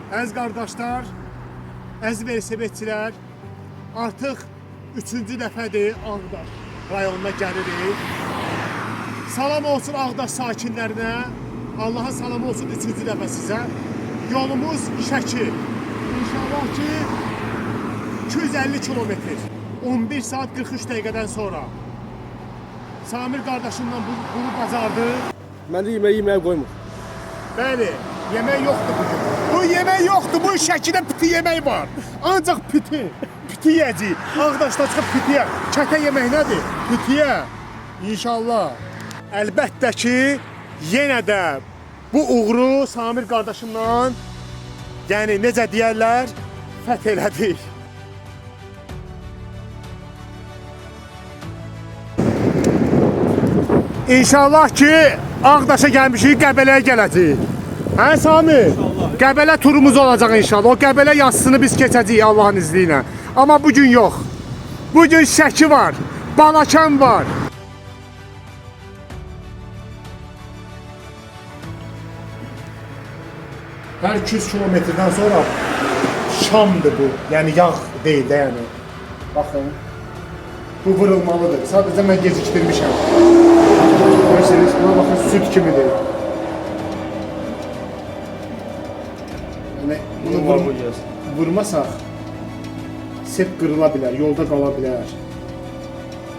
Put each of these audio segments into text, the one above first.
Əziz qardaşlar, əziz velosipedçilər, artıq 3-cü dəfədir Ağdaş rayonuna gəlirik. Salam olsun Ağdaş sakinlərinə, Allaha salam olsun 3-cü dəfə sizə. Yolumuz Şəki. İnşallah ki 250 kilometr, 11 saat 43 dəqiqədən sonra. Samir qardaşımla bunu bacardı. Məni yeməyə qoymur. Bəli, yemək yoxdur bugün. Bu yemək yoxdur, bu Şəkidə piti yemək var. Ancaq piti yiyəcəyik. Ağdaşda çıxıb pitiyə. Kətə yemək nədir? Pitiyə. İnşallah. Əlbəttə ki, yenə də bu uğuru Samir qardaşımla, yəni necə deyərlər, fəth elədik. İnşallah ki, Ağdaşa gəlmişik, Qəbələyə gələcəyik. Hə Samir? İnşallah. Qəbələ turumuz olacaq inşallah. O Qəbələ yazısını biz keçəcəyik Allahın izni ilə. Amma bugün yox. Bugün Şəki var, Balakən var. Hər 200 kilometrdən sonra şamdır bu. Yəni yağ deyil də yəni. Baxın. Bu vurulmalıdır. Sadəcə mən gecikdirmişəm. Görürsünüz, buna baxın, süt kimidir. Yəni, bunu vurmasaq, sep qırıla bilər, yolda qala bilər.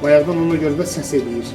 Bayaqdan ona görə də səs eləyir.